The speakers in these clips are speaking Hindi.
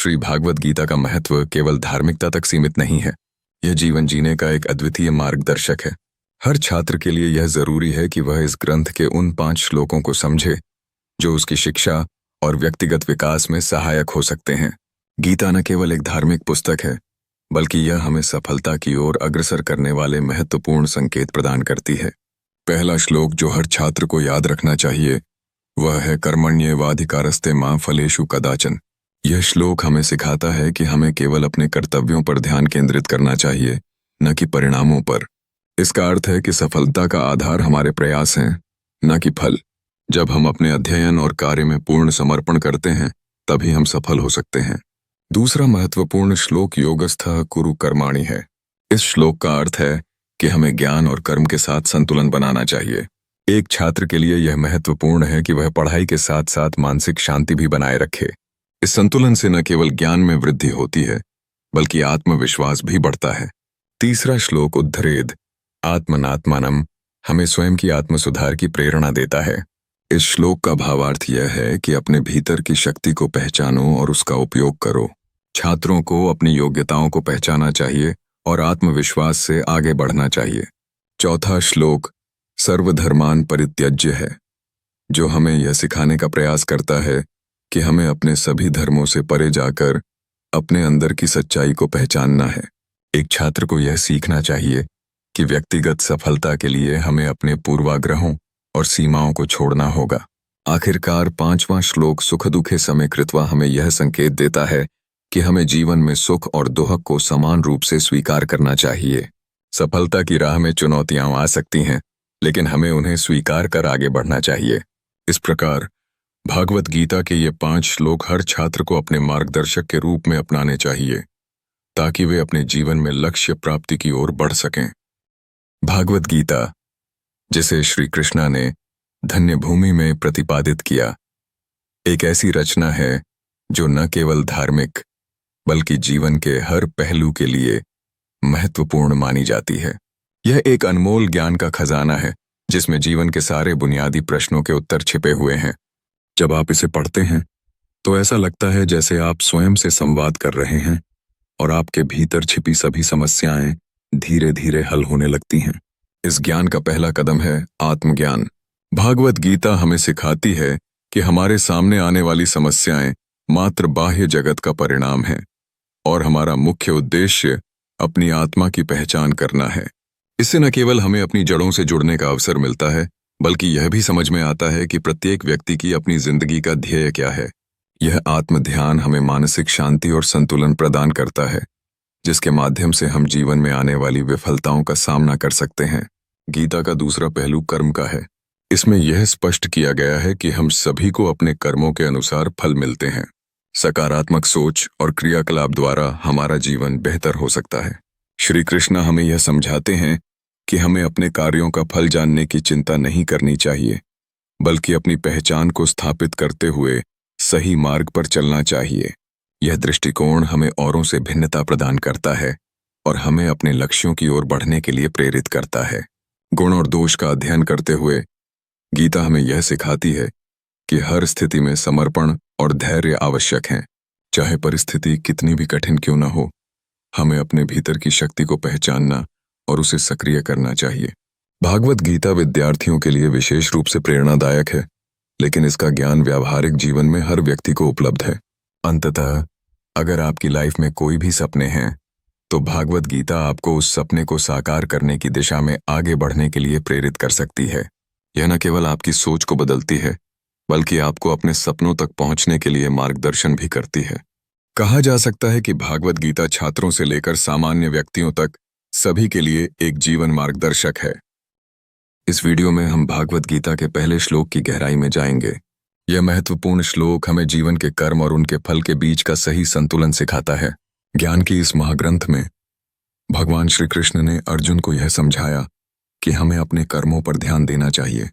श्री भागवत गीता का महत्व केवल धार्मिकता तक सीमित नहीं है। यह जीवन जीने का एक अद्वितीय मार्गदर्शक है। हर छात्र के लिए यह जरूरी है कि वह इस ग्रंथ के उन 5 श्लोकों को समझे जो उसकी शिक्षा और व्यक्तिगत विकास में सहायक हो सकते हैं। गीता न केवल एक धार्मिक पुस्तक है, बल्कि यह हमें सफलता की ओर अग्रसर करने वाले महत्वपूर्ण संकेत प्रदान करती है। पहला श्लोक जो हर छात्र को याद रखना चाहिए वह है कर्मण्येवाधिकारस्ते मा फलेषु कदाचन। यह श्लोक हमें सिखाता है कि हमें केवल अपने कर्तव्यों पर ध्यान केंद्रित करना चाहिए, न कि परिणामों पर। इसका अर्थ है कि सफलता का आधार हमारे प्रयास हैं, न कि फल। जब हम अपने अध्ययन और कार्य में पूर्ण समर्पण करते हैं, तभी हम सफल हो सकते हैं। दूसरा महत्वपूर्ण श्लोक योगस्थः कुरु कर्माणि है। इस श्लोक का अर्थ है कि हमें ज्ञान और कर्म के साथ संतुलन बनाना चाहिए। एक छात्र के लिए यह महत्वपूर्ण है कि वह पढ़ाई के साथ साथ मानसिक शांति भी बनाए रखे। इस संतुलन से न केवल ज्ञान में वृद्धि होती है, बल्कि आत्मविश्वास भी बढ़ता है। तीसरा श्लोक उद्धरेद आत्मनात्मानम हमें स्वयं की आत्म सुधार की प्रेरणा देता है। इस श्लोक का भावार्थ यह है कि अपने भीतर की शक्ति को पहचानो और उसका उपयोग करो। छात्रों को अपनी योग्यताओं को पहचाना चाहिए और आत्मविश्वास से आगे बढ़ना चाहिए। चौथा श्लोक सर्वधर्मान परित्यज्य है, जो हमें यह सिखाने का प्रयास करता है कि हमें अपने सभी धर्मों से परे जाकर अपने अंदर की सच्चाई को पहचानना है। एक छात्र को यह सीखना चाहिए कि व्यक्तिगत सफलता के लिए हमें अपने पूर्वाग्रहों और सीमाओं को छोड़ना होगा। आखिरकार 5वां श्लोक सुख दुखे समय कृत्वा हमें यह संकेत देता है कि हमें जीवन में सुख और दुख को समान रूप से स्वीकार करना चाहिए। सफलता की राह में चुनौतियां आ सकती हैं, लेकिन हमें उन्हें स्वीकार कर आगे बढ़ना चाहिए। इस प्रकार भागवत गीता के ये 5 श्लोक हर छात्र को अपने मार्गदर्शक के रूप में अपनाने चाहिए, ताकि वे अपने जीवन में लक्ष्य प्राप्ति की ओर बढ़ सकें। भागवत गीता, जिसे श्री कृष्णा ने धन्य भूमि में प्रतिपादित किया, एक ऐसी रचना है जो न केवल धार्मिक बल्कि जीवन के हर पहलू के लिए महत्वपूर्ण मानी जाती है। यह एक अनमोल ज्ञान का खजाना है, जिसमें जीवन के सारे बुनियादी प्रश्नों के उत्तर छिपे हुए हैं। जब आप इसे पढ़ते हैं तो ऐसा लगता है जैसे आप स्वयं से संवाद कर रहे हैं और आपके भीतर छिपी सभी समस्याएं धीरे धीरे हल होने लगती हैं। इस ज्ञान का पहला कदम है आत्मज्ञान। भागवत गीता हमें सिखाती है कि हमारे सामने आने वाली समस्याएं मात्र बाह्य जगत का परिणाम है और हमारा मुख्य उद्देश्य अपनी आत्मा की पहचान करना है। इससे न केवल हमें अपनी जड़ों से जुड़ने का अवसर मिलता है, बल्कि यह भी समझ में आता है कि प्रत्येक व्यक्ति की अपनी जिंदगी का ध्येय क्या है। यह आत्मध्यान हमें मानसिक शांति और संतुलन प्रदान करता है, जिसके माध्यम से हम जीवन में आने वाली विफलताओं का सामना कर सकते हैं। गीता का दूसरा पहलू कर्म का है। इसमें यह स्पष्ट किया गया है कि हम सभी को अपने कर्मों के अनुसार फल मिलते हैं। सकारात्मक सोच और क्रियाकलाप द्वारा हमारा जीवन बेहतर हो सकता है। श्री कृष्ण हमें यह समझाते हैं कि हमें अपने कार्यों का फल जानने की चिंता नहीं करनी चाहिए, बल्कि अपनी पहचान को स्थापित करते हुए सही मार्ग पर चलना चाहिए। यह दृष्टिकोण हमें औरों से भिन्नता प्रदान करता है और हमें अपने लक्ष्यों की ओर बढ़ने के लिए प्रेरित करता है। गुण और दोष का अध्ययन करते हुए गीता हमें यह सिखाती है कि हर स्थिति में समर्पण और धैर्य आवश्यक हैं। चाहे परिस्थिति कितनी भी कठिन क्यों न हो, हमें अपने भीतर की शक्ति को पहचानना और उसे सक्रिय करना चाहिए। भागवत गीता विद्यार्थियों के लिए विशेष रूप से प्रेरणादायक है, लेकिन इसका ज्ञान व्यावहारिक जीवन में हर व्यक्ति को उपलब्ध है। अंततः अगर आपकी लाइफ में कोई भी सपने हैं, तो भागवत गीता आपको उस सपने को साकार करने की दिशा में आगे बढ़ने के लिए प्रेरित कर सकती है। यह न केवल आपकी सोच को बदलती है, बल्कि आपको अपने सपनों तक पहुंचने के लिए मार्गदर्शन भी करती है। कहा जा सकता है कि भागवत गीता छात्रों से लेकर सामान्य व्यक्तियों तक सभी के लिए एक जीवन मार्गदर्शक है। इस वीडियो में हम भागवत गीता के पहले श्लोक की गहराई में जाएंगे। यह महत्वपूर्ण श्लोक हमें जीवन के कर्म और उनके फल के बीच का सही संतुलन सिखाता है। ज्ञान की इस महाग्रंथ में भगवान श्री कृष्ण ने अर्जुन को यह समझाया कि हमें अपने कर्मों पर ध्यान देना चाहिए,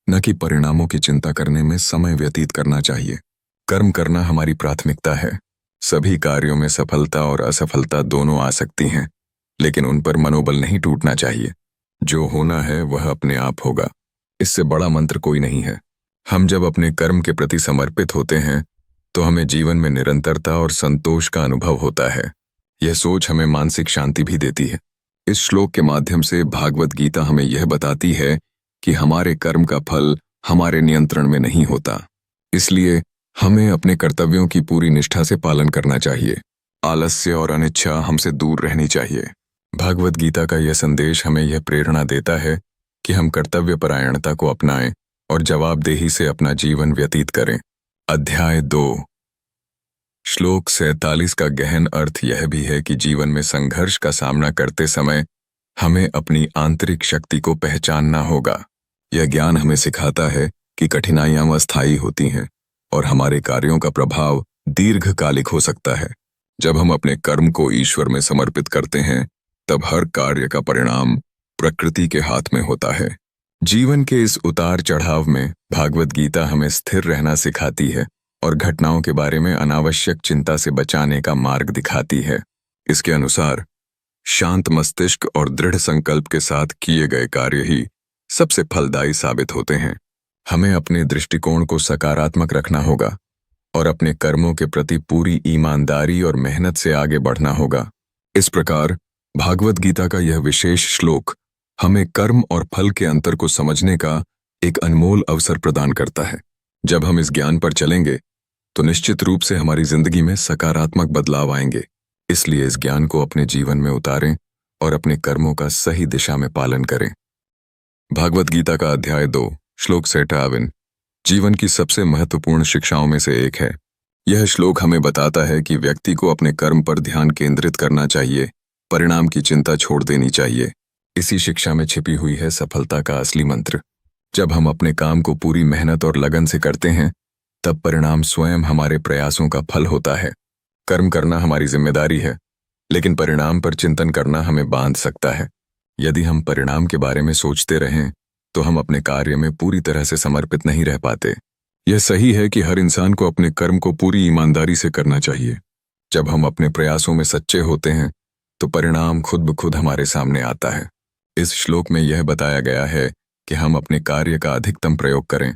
न कि परिणामों की चिंता करने में समय व्यतीत करना चाहिए। कर्म करना हमारी प्राथमिकता है। सभी कार्यों में सफलता और असफलता दोनों आ सकती हैं, लेकिन उन पर मनोबल नहीं टूटना चाहिए। जो होना है वह अपने आप होगा। इससे बड़ा मंत्र कोई नहीं है। हम जब अपने कर्म के प्रति समर्पित होते हैं तो हमें जीवन में निरंतरता और संतोष का अनुभव होता है। यह सोच हमें मानसिक शांति भी देती है। इस श्लोक के माध्यम से भागवत गीता हमें यह बताती है कि हमारे कर्म का फल हमारे नियंत्रण में नहीं होता। इसलिए हमें अपने कर्तव्यों की पूरी निष्ठा से पालन करना चाहिए। आलस्य और अनिच्छा हमसे दूर रहनी चाहिए। भागवत गीता का यह संदेश हमें यह प्रेरणा देता है कि हम कर्तव्यपरायणता को अपनाएं और जवाबदेही से अपना जीवन व्यतीत करें। अध्याय 2। श्लोक 47 का गहन अर्थ यह भी है कि जीवन में संघर्ष का सामना करते समय हमें अपनी आंतरिक शक्ति को पहचानना होगा। यह ज्ञान हमें सिखाता है कि कठिनाइयां अस्थायी होती हैं और हमारे कार्यों का प्रभाव दीर्घकालिक हो सकता है। जब हम अपने कर्म को ईश्वर में समर्पित करते हैं, तब हर कार्य का परिणाम प्रकृति के हाथ में होता है। जीवन के इस उतार चढ़ाव में भागवत गीता हमें स्थिर रहना सिखाती है और घटनाओं के बारे में अनावश्यक चिंता से बचाने का मार्ग दिखाती है। इसके अनुसार शांत मस्तिष्क और दृढ़ संकल्प के साथ किए गए कार्य ही सबसे फलदायी साबित होते हैं। हमें अपने दृष्टिकोण को सकारात्मक रखना होगा और अपने कर्मों के प्रति पूरी ईमानदारी और मेहनत से आगे बढ़ना होगा। इस प्रकार भागवत गीता का यह विशेष श्लोक हमें कर्म और फल के अंतर को समझने का एक अनमोल अवसर प्रदान करता है। जब हम इस ज्ञान पर चलेंगे तो निश्चित रूप से हमारी जिंदगी में सकारात्मक बदलाव आएंगे। इसलिए इस ज्ञान को अपने जीवन में उतारें और अपने कर्मों का सही दिशा में पालन करें। भागवत गीता का अध्याय 2 श्लोक 57 जीवन की सबसे महत्वपूर्ण शिक्षाओं में से एक है। यह श्लोक हमें बताता है कि व्यक्ति को अपने कर्म पर ध्यान केंद्रित करना चाहिए, परिणाम की चिंता छोड़ देनी चाहिए। इसी शिक्षा में छिपी हुई है सफलता का असली मंत्र। जब हम अपने काम को पूरी मेहनत और लगन से करते हैं, तब परिणाम स्वयं हमारे प्रयासों का फल होता है। कर्म करना हमारी जिम्मेदारी है, लेकिन परिणाम पर चिंतन करना हमें बांध सकता है। यदि हम परिणाम के बारे में सोचते रहें, तो हम अपने कार्य में पूरी तरह से समर्पित नहीं रह पाते। यह सही है कि हर इंसान को अपने कर्म को पूरी ईमानदारी से करना चाहिए। जब हम अपने प्रयासों में सच्चे होते हैं, तो परिणाम खुद ब खुद हमारे सामने आता है। इस श्लोक में यह बताया गया है कि हम अपने कार्य का अधिकतम प्रयोग करें,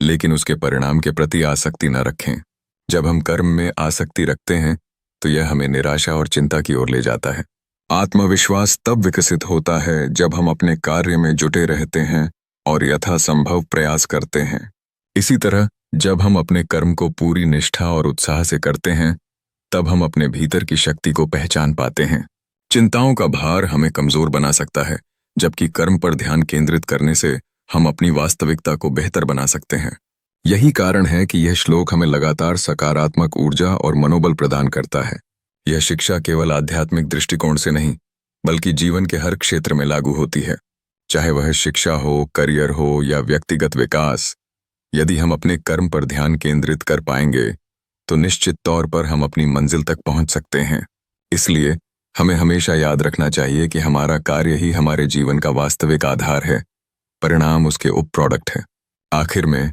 लेकिन उसके परिणाम के प्रति आसक्ति न रखें। जब हम कर्म में आसक्ति रखते हैं, तो यह हमें निराशा और चिंता की ओर ले जाता है। आत्मविश्वास तब विकसित होता है जब हम अपने कार्य में जुटे रहते हैं और यथासंभव प्रयास करते हैं। इसी तरह जब हम अपने कर्म को पूरी निष्ठा और उत्साह से करते हैं, तब हम अपने भीतर की शक्ति को पहचान पाते हैं। चिंताओं का भार हमें कमजोर बना सकता है, जबकि कर्म पर ध्यान केंद्रित करने से हम अपनी वास्तविकता को बेहतर बना सकते हैं। यही कारण है कि यह श्लोक हमें लगातार सकारात्मक ऊर्जा और मनोबल प्रदान करता है। यह शिक्षा केवल आध्यात्मिक दृष्टिकोण से नहीं, बल्कि जीवन के हर क्षेत्र में लागू होती है, चाहे वह शिक्षा हो, करियर हो या व्यक्तिगत विकास। यदि हम अपने कर्म पर ध्यान केंद्रित कर पाएंगे, तो निश्चित तौर पर हम अपनी मंजिल तक पहुंच सकते हैं। इसलिए हमें हमेशा याद रखना चाहिए कि हमारा कार्य ही हमारे जीवन का वास्तविक आधार है, परिणाम उसके उप प्रोडक्ट है। आखिर में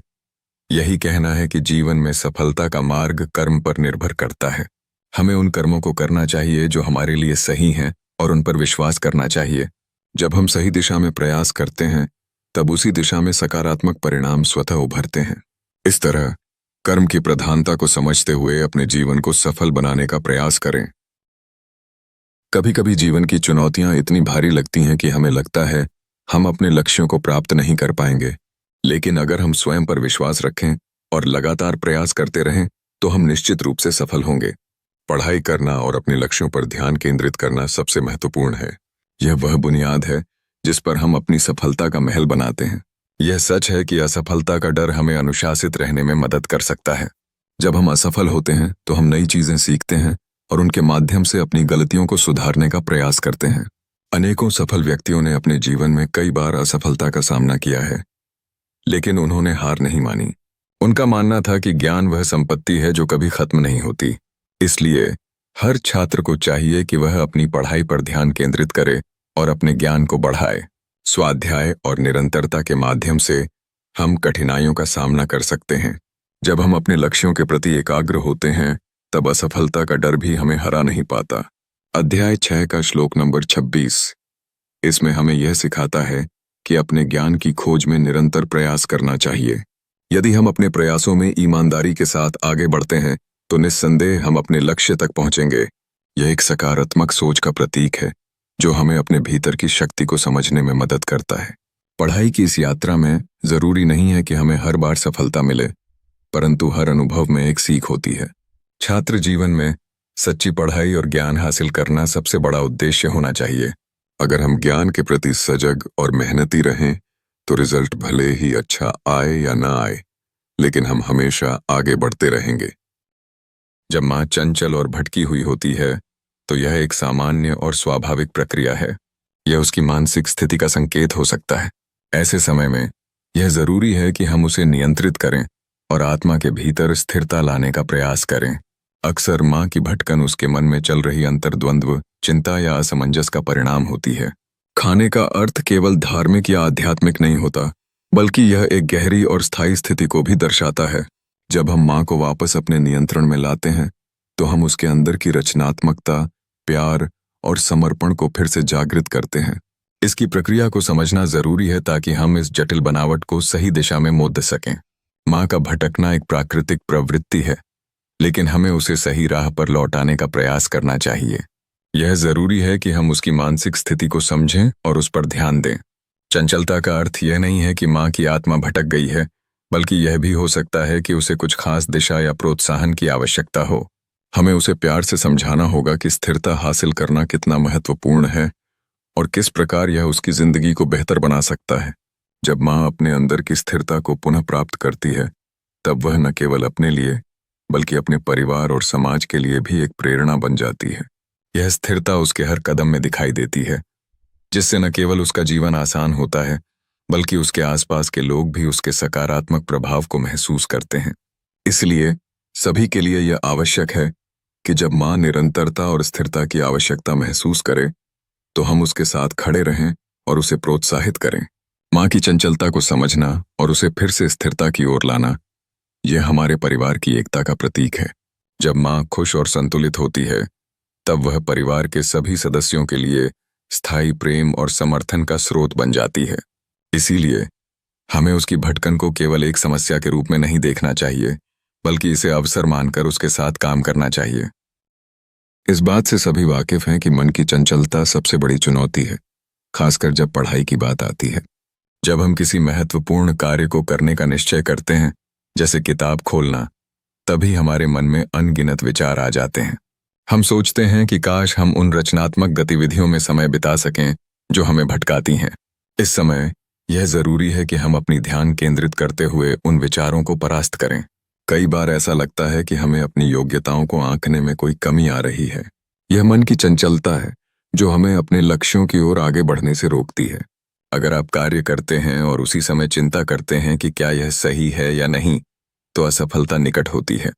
यही कहना है कि जीवन में सफलता का मार्ग कर्म पर निर्भर करता है। हमें उन कर्मों को करना चाहिए जो हमारे लिए सही हैं और उन पर विश्वास करना चाहिए। जब हम सही दिशा में प्रयास करते हैं, तब उसी दिशा में सकारात्मक परिणाम स्वतः उभरते हैं। इस तरह कर्म की प्रधानता को समझते हुए अपने जीवन को सफल बनाने का प्रयास करें। कभी कभी जीवन की चुनौतियां इतनी भारी लगती हैं कि हमें लगता है हम अपने लक्ष्यों को प्राप्त नहीं कर पाएंगे। लेकिन अगर हम स्वयं पर विश्वास रखें और लगातार प्रयास करते रहें, तो हम निश्चित रूप से सफल होंगे। पढ़ाई करना और अपने लक्ष्यों पर ध्यान केंद्रित करना सबसे महत्वपूर्ण है। यह वह बुनियाद है जिस पर हम अपनी सफलता का महल बनाते हैं। यह सच है कि असफलता का डर हमें अनुशासित रहने में मदद कर सकता है। जब हम असफल होते हैं, तो हम नई चीजें सीखते हैं और उनके माध्यम से अपनी गलतियों को सुधारने का प्रयास करते हैं। अनेकों सफल व्यक्तियों ने अपने जीवन में कई बार असफलता का सामना किया है, लेकिन उन्होंने हार नहीं मानी। उनका मानना था कि ज्ञान वह संपत्ति है जो कभी खत्म नहीं होती। इसलिए हर छात्र को चाहिए कि वह अपनी पढ़ाई पर ध्यान केंद्रित करे और अपने ज्ञान को बढ़ाए। स्वाध्याय और निरंतरता के माध्यम से हम कठिनाइयों का सामना कर सकते हैं। जब हम अपने लक्ष्यों के प्रति एकाग्र होते हैं, तब असफलता का डर भी हमें हरा नहीं पाता। अध्याय 6 का श्लोक नंबर 26 इसमें हमें यह सिखाता है कि अपने ज्ञान की खोज में निरंतर प्रयास करना चाहिए। यदि हम अपने प्रयासों में ईमानदारी के साथ आगे बढ़ते हैं तो निस्संदेह हम अपने लक्ष्य तक पहुंचेंगे। यह एक सकारात्मक सोच का प्रतीक है जो हमें अपने भीतर की शक्ति को समझने में मदद करता है। पढ़ाई की इस यात्रा में जरूरी नहीं है कि हमें हर बार सफलता मिले, परंतु हर अनुभव में एक सीख होती है। छात्र जीवन में सच्ची पढ़ाई और ज्ञान हासिल करना सबसे बड़ा उद्देश्य होना चाहिए। अगर हम ज्ञान के प्रति सजग और मेहनती रहें तो रिजल्ट भले ही अच्छा आए या ना आए, लेकिन हम हमेशा आगे बढ़ते रहेंगे। जब माँ चंचल और भटकी हुई होती है तो यह एक सामान्य और स्वाभाविक प्रक्रिया है। यह उसकी मानसिक स्थिति का संकेत हो सकता है। ऐसे समय में यह जरूरी है कि हम उसे नियंत्रित करें और आत्मा के भीतर स्थिरता लाने का प्रयास करें। अक्सर माँ की भटकन उसके मन में चल रही अंतर्द्वंद्व, चिंता या असमंजस का परिणाम होती है। खाने का अर्थ केवल धार्मिक या आध्यात्मिक नहीं होता, बल्कि यह एक गहरी और स्थायी स्थिति को भी दर्शाता है। जब हम माँ को वापस अपने नियंत्रण में लाते हैं तो हम उसके अंदर की रचनात्मकता, प्यार और समर्पण को फिर से जागृत करते हैं। इसकी प्रक्रिया को समझना जरूरी है ताकि हम इस जटिल बनावट को सही दिशा में मोड़ सकें। माँ का भटकना एक प्राकृतिक प्रवृत्ति है, लेकिन हमें उसे सही राह पर लौटाने का प्रयास करना चाहिए। यह जरूरी है कि हम उसकी मानसिक स्थिति को समझें और उस पर ध्यान दें। चंचलता का अर्थ यह नहीं है कि माँ की आत्मा भटक गई है, बल्कि यह भी हो सकता है कि उसे कुछ खास दिशा या प्रोत्साहन की आवश्यकता हो। हमें उसे प्यार से समझाना होगा कि स्थिरता हासिल करना कितना महत्वपूर्ण है और किस प्रकार यह उसकी जिंदगी को बेहतर बना सकता है। जब माँ अपने अंदर की स्थिरता को पुनः प्राप्त करती है, तब वह न केवल अपने लिए बल्कि अपने परिवार और समाज के लिए भी एक प्रेरणा बन जाती है। यह स्थिरता उसके हर कदम में दिखाई देती है, जिससे न केवल उसका जीवन आसान होता है, बल्कि उसके आसपास के लोग भी उसके सकारात्मक प्रभाव को महसूस करते हैं। इसलिए सभी के लिए यह आवश्यक है कि जब माँ निरंतरता और स्थिरता की आवश्यकता महसूस करे तो हम उसके साथ खड़े रहें और उसे प्रोत्साहित करें। माँ की चंचलता को समझना और उसे फिर से स्थिरता की ओर लाना, यह हमारे परिवार की एकता का प्रतीक है। जब माँ खुश और संतुलित होती है, तब वह परिवार के सभी सदस्यों के लिए स्थायी प्रेम और समर्थन का स्रोत बन जाती है। इसीलिए हमें उसकी भटकन को केवल एक समस्या के रूप में नहीं देखना चाहिए, बल्कि इसे अवसर मानकर उसके साथ काम करना चाहिए। इस बात से सभी वाकिफ हैं कि मन की चंचलता सबसे बड़ी चुनौती है, खासकर जब पढ़ाई की बात आती है। जब हम किसी महत्वपूर्ण कार्य को करने का निश्चय करते हैं, जैसे किताब खोलना, तभी हमारे मन में अनगिनत विचार आ जाते हैं। हम सोचते हैं कि काश हम उन रचनात्मक गतिविधियों में समय बिता सकें जो हमें भटकाती हैं। इस समय यह जरूरी है कि हम अपनी ध्यान केंद्रित करते हुए उन विचारों को परास्त करें। कई बार ऐसा लगता है कि हमें अपनी योग्यताओं को आंकने में कोई कमी आ रही है। यह मन की चंचलता है जो हमें अपने लक्ष्यों की ओर आगे बढ़ने से रोकती है। अगर आप कार्य करते हैं और उसी समय चिंता करते हैं कि क्या यह सही है या नहीं, तो असफलता निकट होती है।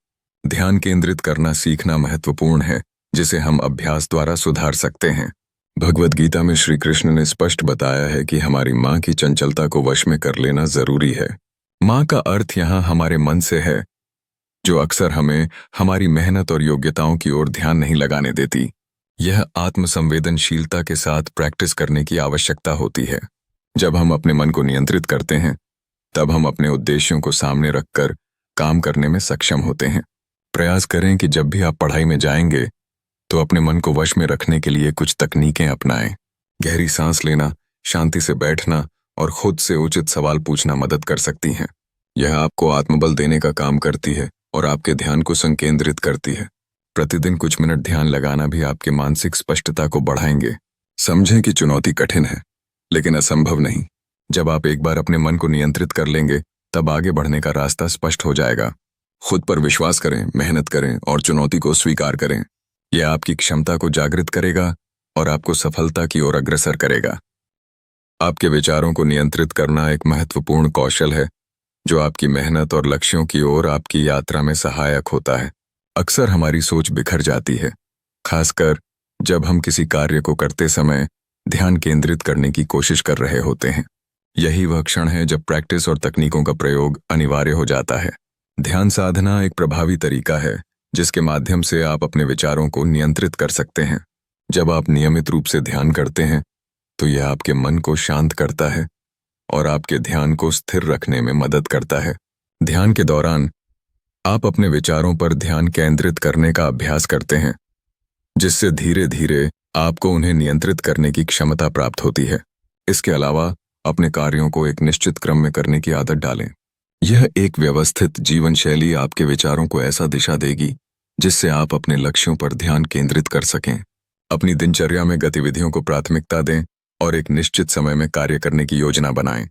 ध्यान केंद्रित करना सीखना महत्वपूर्ण है, जिसे हम अभ्यास द्वारा सुधार सकते हैं। भगवद गीता में श्री कृष्ण ने स्पष्ट बताया है कि हमारी माँ की चंचलता को वश में कर लेना जरूरी है। माँ का अर्थ यहाँ हमारे मन से है, जो अक्सर हमें हमारी मेहनत और योग्यताओं की ओर ध्यान नहीं लगाने देती। यह आत्मसंवेदनशीलता के साथ प्रैक्टिस करने की आवश्यकता होती है। जब हम अपने मन को नियंत्रित करते हैं, तब हम अपने उद्देश्यों को सामने रखकर काम करने में सक्षम होते हैं। प्रयास करें कि जब भी आप पढ़ाई में जाएंगे, तो अपने मन को वश में रखने के लिए कुछ तकनीकें अपनाएं। गहरी सांस लेना, शांति से बैठना और खुद से उचित सवाल पूछना मदद कर सकती हैं। यह आपको आत्मबल देने का काम करती है और आपके ध्यान को संकेंद्रित करती है। प्रतिदिन कुछ मिनट ध्यान लगाना भी आपके मानसिक स्पष्टता को बढ़ाएंगे। समझें कि चुनौती कठिन है, लेकिन असंभव नहीं। जब आप एक बार अपने मन को नियंत्रित कर लेंगे, तब आगे बढ़ने का रास्ता स्पष्ट हो जाएगा। खुद पर विश्वास करें, मेहनत करें और चुनौती को स्वीकार करें। यह आपकी क्षमता को जागृत करेगा और आपको सफलता की ओर अग्रसर करेगा। आपके विचारों को नियंत्रित करना एक महत्वपूर्ण कौशल है, जो आपकी मेहनत और लक्ष्यों की ओर आपकी यात्रा में सहायक होता है। अक्सर हमारी सोच बिखर जाती है, खासकर जब हम किसी कार्य को करते समय ध्यान केंद्रित करने की कोशिश कर रहे होते हैं। यही वह क्षण है जब प्रैक्टिस और तकनीकों का प्रयोग अनिवार्य हो जाता है। ध्यान साधना एक प्रभावी तरीका है, जिसके माध्यम से आप अपने विचारों को नियंत्रित कर सकते हैं। जब आप नियमित रूप से ध्यान करते हैं, तो यह आपके मन को शांत करता है और आपके ध्यान को स्थिर रखने में मदद करता है। ध्यान के दौरान आप अपने विचारों पर ध्यान केंद्रित करने का अभ्यास करते हैं, जिससे धीरे धीरे आपको उन्हें नियंत्रित करने की क्षमता प्राप्त होती है। इसके अलावा अपने कार्यों को एक निश्चित क्रम में करने की आदत डालें। यह एक व्यवस्थित जीवन शैली आपके विचारों को ऐसा दिशा देगी जिससे आप अपने लक्ष्यों पर ध्यान केंद्रित कर सकें। अपनी दिनचर्या में गतिविधियों को प्राथमिकता दें और एक निश्चित समय में कार्य करने की योजना बनाएं।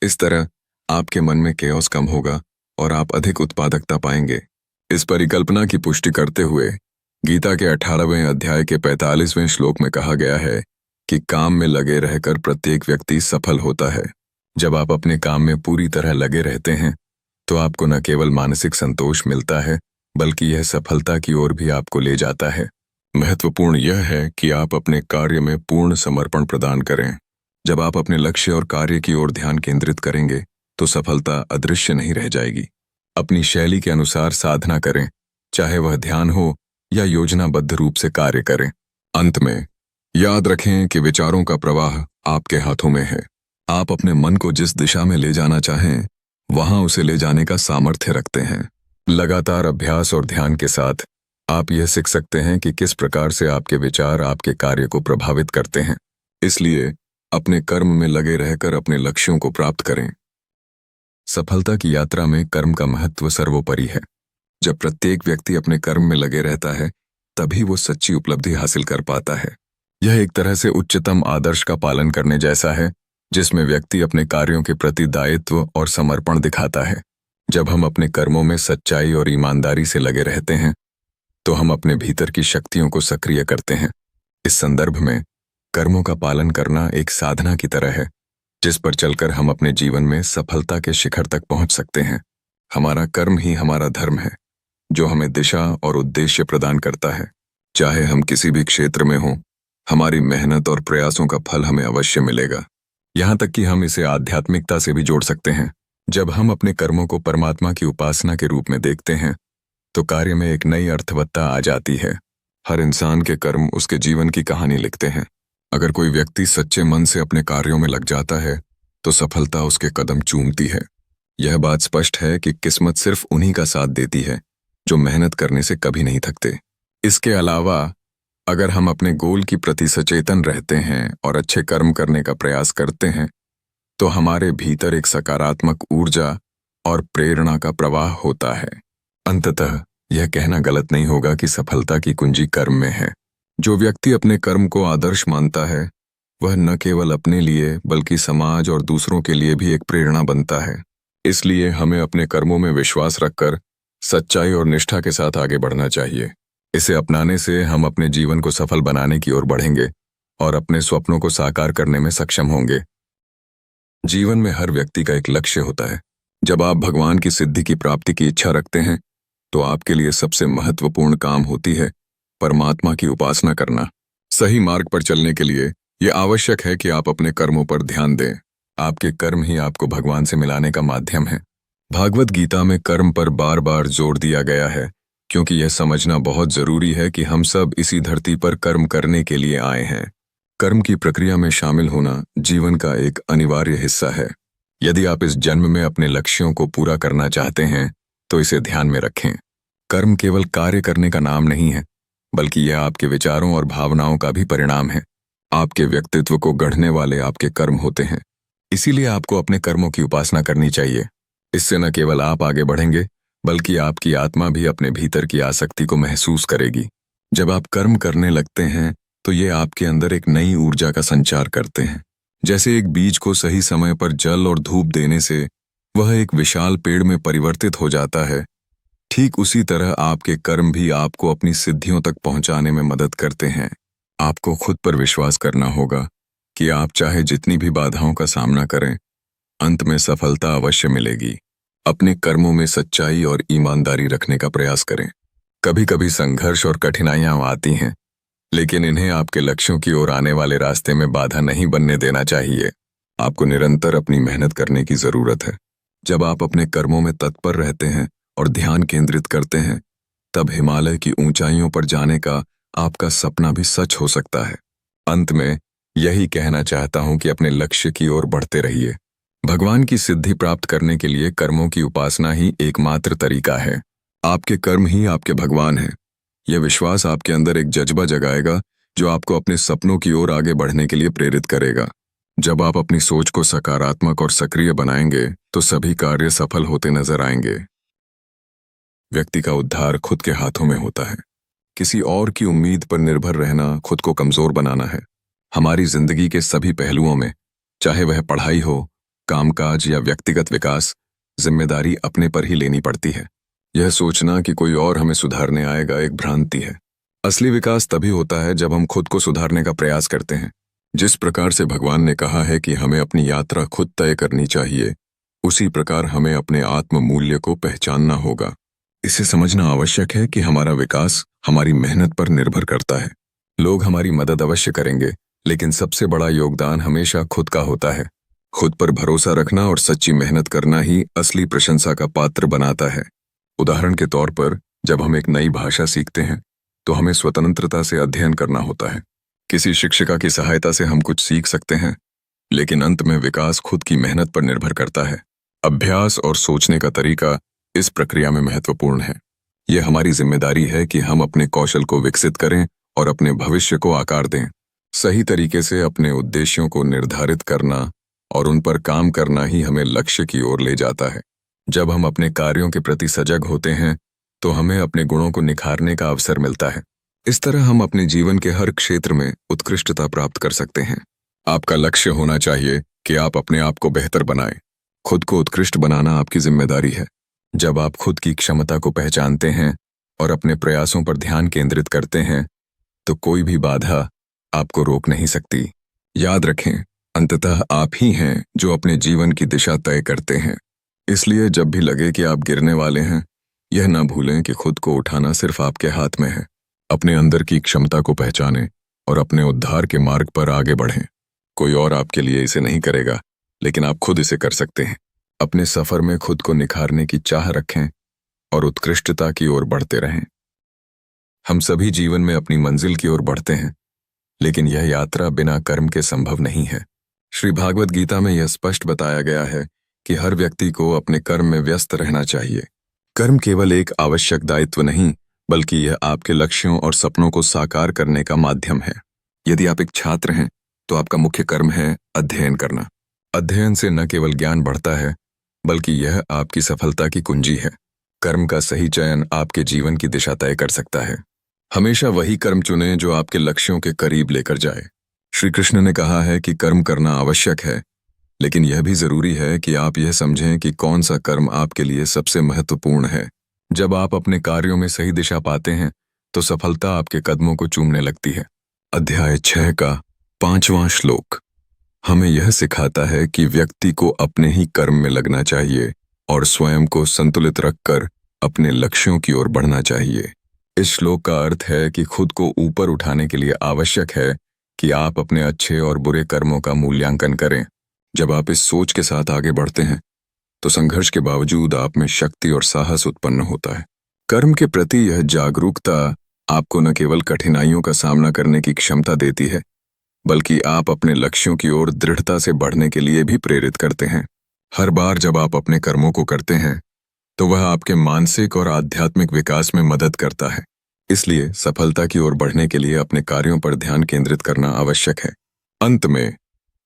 इस तरह आपके मन में केओस कम होगा और आप अधिक उत्पादकता पाएंगे। इस परिकल्पना की पुष्टि करते हुए गीता के 18वें अध्याय के 45वें श्लोक में कहा गया है कि काम में लगे रहकर प्रत्येक व्यक्ति सफल होता है। जब आप अपने काम में पूरी तरह लगे रहते हैं तो आपको न केवल मानसिक संतोष मिलता है, बल्कि यह सफलता की ओर भी आपको ले जाता है। महत्वपूर्ण यह है कि आप अपने कार्य में पूर्ण समर्पण प्रदान करें। जब आप अपने लक्ष्य और कार्य की ओर ध्यान केंद्रित करेंगे तो सफलता अदृश्य नहीं रह जाएगी। अपनी शैली के अनुसार साधना करें, चाहे वह ध्यान हो या योजनाबद्ध रूप से कार्य करें। अंत में याद रखें कि विचारों का प्रवाह आपके हाथों में है। आप अपने मन को जिस दिशा में ले जाना चाहें, वहां उसे ले जाने का सामर्थ्य रखते हैं। लगातार अभ्यास और ध्यान के साथ आप यह सीख सकते हैं कि किस प्रकार से आपके विचार आपके कार्य को प्रभावित करते हैं। इसलिए अपने कर्म में लगे रहकर अपने लक्ष्यों को प्राप्त करें। सफलता की यात्रा में कर्म का महत्व सर्वोपरि है। जब प्रत्येक व्यक्ति अपने कर्म में लगे रहता है, तभी वो सच्ची उपलब्धि हासिल कर पाता है। यह एक तरह से उच्चतम आदर्श का पालन करने जैसा है, जिसमें व्यक्ति अपने कार्यों के प्रति दायित्व और समर्पण दिखाता है। जब हम अपने कर्मों में सच्चाई और ईमानदारी से लगे रहते हैं, तो हम अपने भीतर की शक्तियों को सक्रिय करते हैं। इस संदर्भ में कर्मों का पालन करना एक साधना की तरह है, जिस पर चलकर हम अपने जीवन में सफलता के शिखर तक पहुंच सकते हैं। हमारा कर्म ही हमारा धर्म है, जो हमें दिशा और उद्देश्य प्रदान करता है। चाहे हम किसी भी क्षेत्र में हों, हमारी मेहनत और प्रयासों का फल हमें अवश्य मिलेगा। यहाँ तक कि हम इसे आध्यात्मिकता से भी जोड़ सकते हैं। जब हम अपने कर्मों को परमात्मा की उपासना के रूप में देखते हैं, तो कार्य में एक नई अर्थवत्ता आ जाती है। हर इंसान के कर्म उसके जीवन की कहानी लिखते हैं। अगर कोई व्यक्ति सच्चे मन से अपने कार्यों में लग जाता है, तो सफलता उसके कदम चूमती है। यह बात स्पष्ट है कि किस्मत सिर्फ उन्हीं का साथ देती है जो मेहनत करने से कभी नहीं थकते। इसके अलावा अगर हम अपने गोल की प्रति सचेतन रहते हैं और अच्छे कर्म करने का प्रयास करते हैं, तो हमारे भीतर एक सकारात्मक ऊर्जा और प्रेरणा का प्रवाह होता है। अंततः यह कहना गलत नहीं होगा कि सफलता की कुंजी कर्म में है। जो व्यक्ति अपने कर्म को आदर्श मानता है, वह न केवल अपने लिए बल्कि समाज और दूसरों के लिए भी एक प्रेरणा बनता है। इसलिए हमें अपने कर्मों में विश्वास रखकर सच्चाई और निष्ठा के साथ आगे बढ़ना चाहिए। इसे अपनाने से हम अपने जीवन को सफल बनाने की ओर बढ़ेंगे और अपने स्वप्नों को साकार करने में सक्षम होंगे। जीवन में हर व्यक्ति का एक लक्ष्य होता है। जब आप भगवान की सिद्धि की प्राप्ति की इच्छा रखते हैं, तो आपके लिए सबसे महत्वपूर्ण काम होती है परमात्मा की उपासना करना। सही मार्ग पर चलने के लिए यह आवश्यक है कि आप अपने कर्मों पर ध्यान दें। आपके कर्म ही आपको भगवान से मिलाने का माध्यम है। भागवत गीता में कर्म पर बार बार जोर दिया गया है, क्योंकि यह समझना बहुत जरूरी है कि हम सब इसी धरती पर कर्म करने के लिए आए हैं। कर्म की प्रक्रिया में शामिल होना जीवन का एक अनिवार्य हिस्सा है। यदि आप इस जन्म में अपने लक्ष्यों को पूरा करना चाहते हैं, तो इसे ध्यान में रखें। कर्म केवल कार्य करने का नाम नहीं है, बल्कि यह आपके विचारों और भावनाओं का भी परिणाम है। आपके व्यक्तित्व को गढ़ने वाले आपके कर्म होते हैं। इसीलिए आपको अपने कर्मों की उपासना करनी चाहिए। इससे न केवल आप आगे बढ़ेंगे, बल्कि आपकी आत्मा भी अपने भीतर की आसक्ति को महसूस करेगी। जब आप कर्म करने लगते हैं, तो ये आपके अंदर एक नई ऊर्जा का संचार करते हैं। जैसे एक बीज को सही समय पर जल और धूप देने से वह एक विशाल पेड़ में परिवर्तित हो जाता है, ठीक उसी तरह आपके कर्म भी आपको अपनी सिद्धियों तक पहुंचाने में मदद करते हैं। आपको खुद पर विश्वास करना होगा कि आप चाहे जितनी भी बाधाओं का सामना करें, अंत में सफलता अवश्य मिलेगी। अपने कर्मों में सच्चाई और ईमानदारी रखने का प्रयास करें। कभी कभी संघर्ष और कठिनाइयां आती हैं, लेकिन इन्हें आपके लक्ष्यों की ओर आने वाले रास्ते में बाधा नहीं बनने देना चाहिए। आपको निरंतर अपनी मेहनत करने की जरूरत है। जब आप अपने कर्मों में तत्पर रहते हैं और ध्यान केंद्रित करते हैं, तब हिमालय की ऊंचाइयों पर जाने का आपका सपना भी सच हो सकता है। अंत में यही कहना चाहता हूं कि अपने लक्ष्य की ओर बढ़ते रहिए। भगवान की सिद्धि प्राप्त करने के लिए कर्मों की उपासना ही एकमात्र तरीका है। आपके कर्म ही आपके भगवान हैं। यह विश्वास आपके अंदर एक जज्बा जगाएगा जो आपको अपने सपनों की ओर आगे बढ़ने के लिए प्रेरित करेगा। जब आप अपनी सोच को सकारात्मक और सक्रिय बनाएंगे तो सभी कार्य सफल होते नजर आएंगे। व्यक्ति का उद्धार खुद के हाथों में होता है। किसी और की उम्मीद पर निर्भर रहना खुद को कमजोर बनाना है। हमारी जिंदगी के सभी पहलुओं में, चाहे वह पढ़ाई हो, कामकाज या व्यक्तिगत विकास, जिम्मेदारी अपने पर ही लेनी पड़ती है। यह सोचना कि कोई और हमें सुधारने आएगा एक भ्रांति है। असली विकास तभी होता है जब हम खुद को सुधारने का प्रयास करते हैं। जिस प्रकार से भगवान ने कहा है कि हमें अपनी यात्रा खुद तय करनी चाहिए, उसी प्रकार हमें अपने आत्म मूल्य को पहचानना होगा। इसे समझना आवश्यक है कि हमारा विकास हमारी मेहनत पर निर्भर करता है। लोग हमारी मदद अवश्य करेंगे, लेकिन सबसे बड़ा योगदान हमेशा खुद का होता है। खुद पर भरोसा रखना और सच्ची मेहनत करना ही असली प्रशंसा का पात्र बनाता है। उदाहरण के तौर पर, जब हम एक नई भाषा सीखते हैं तो हमें स्वतंत्रता से अध्ययन करना होता है। किसी शिक्षिका की सहायता से हम कुछ सीख सकते हैं, लेकिन अंत में विकास खुद की मेहनत पर निर्भर करता है। अभ्यास और सोचने का तरीका इस प्रक्रिया में महत्वपूर्ण है। यह हमारी जिम्मेदारी है कि हम अपने कौशल को विकसित करें और अपने भविष्य को आकार दें। सही तरीके से अपने उद्देश्यों को निर्धारित करना और उन पर काम करना ही हमें लक्ष्य की ओर ले जाता है। जब हम अपने कार्यों के प्रति सजग होते हैं तो हमें अपने गुणों को निखारने का अवसर मिलता है। इस तरह हम अपने जीवन के हर क्षेत्र में उत्कृष्टता प्राप्त कर सकते हैं। आपका लक्ष्य होना चाहिए कि आप अपने आप को बेहतर बनाएं। खुद को उत्कृष्ट बनाना आपकी जिम्मेदारी है। जब आप खुद की क्षमता को पहचानते हैं और अपने प्रयासों पर ध्यान केंद्रित करते हैं तो कोई भी बाधा आपको रोक नहीं सकती। याद रखें, अंततः आप ही हैं जो अपने जीवन की दिशा तय करते हैं। इसलिए जब भी लगे कि आप गिरने वाले हैं, यह न भूलें कि खुद को उठाना सिर्फ आपके हाथ में है। अपने अंदर की क्षमता को पहचानें और अपने उद्धार के मार्ग पर आगे बढ़ें। कोई और आपके लिए इसे नहीं करेगा, लेकिन आप खुद इसे कर सकते हैं। अपने सफर में खुद को निखारने की चाह रखें और उत्कृष्टता की ओर बढ़ते रहें। हम सभी जीवन में अपनी मंजिल की ओर बढ़ते हैं, लेकिन यह यात्रा बिना कर्म के संभव नहीं है। श्री भागवत गीता में यह स्पष्ट बताया गया है कि हर व्यक्ति को अपने कर्म में व्यस्त रहना चाहिए। कर्म केवल एक आवश्यक दायित्व नहीं, बल्कि यह आपके लक्ष्यों और सपनों को साकार करने का माध्यम है। यदि आप एक छात्र हैं तो आपका मुख्य कर्म है अध्ययन करना। अध्ययन से न केवल ज्ञान बढ़ता है, बल्कि यह आपकी सफलता की कुंजी है। कर्म का सही चयन आपके जीवन की दिशा तय कर सकता है। हमेशा वही कर्म चुनें जो आपके लक्ष्यों के करीब लेकर जाए। श्री कृष्ण ने कहा है कि कर्म करना आवश्यक है, लेकिन यह भी जरूरी है कि आप यह समझें कि कौन सा कर्म आपके लिए सबसे महत्वपूर्ण है। जब आप अपने कार्यों में सही दिशा पाते हैं तो सफलता आपके कदमों को चूमने लगती है। अध्याय 6 का 5वां श्लोक हमें यह सिखाता है कि व्यक्ति को अपने ही कर्म में लगना चाहिए और स्वयं को संतुलित रखकर अपने लक्ष्यों की ओर बढ़ना चाहिए। इस श्लोक का अर्थ है कि खुद को ऊपर उठाने के लिए आवश्यक है कि आप अपने अच्छे और बुरे कर्मों का मूल्यांकन करें। जब आप इस सोच के साथ आगे बढ़ते हैं तो संघर्ष के बावजूद आप में शक्ति और साहस उत्पन्न होता है। कर्म के प्रति यह जागरूकता आपको न केवल कठिनाइयों का सामना करने की क्षमता देती है, बल्कि आप अपने लक्ष्यों की ओर दृढ़ता से बढ़ने के लिए भी प्रेरित करते हैं। हर बार जब आप अपने कर्मों को करते हैं तो वह आपके मानसिक और आध्यात्मिक विकास में मदद करता है। इसलिए सफलता की ओर बढ़ने के लिए अपने कार्यों पर ध्यान केंद्रित करना आवश्यक है। अंत में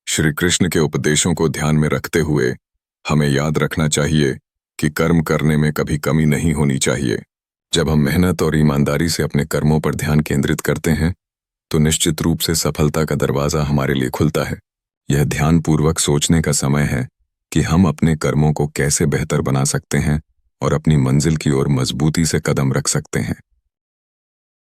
श्री कृष्ण के उपदेशों को ध्यान में रखते हुए हमें याद रखना चाहिए कि कर्म करने में कभी कमी नहीं होनी चाहिए। जब हम मेहनत और ईमानदारी से अपने कर्मों पर ध्यान केंद्रित करते हैं तो निश्चित रूप से सफलता का दरवाजा हमारे लिए खुलता है। यह ध्यानपूर्वक सोचने का समय है कि हम अपने कर्मों को कैसे बेहतर बना सकते हैं और अपनी मंजिल की ओर मजबूती से कदम रख सकते हैं।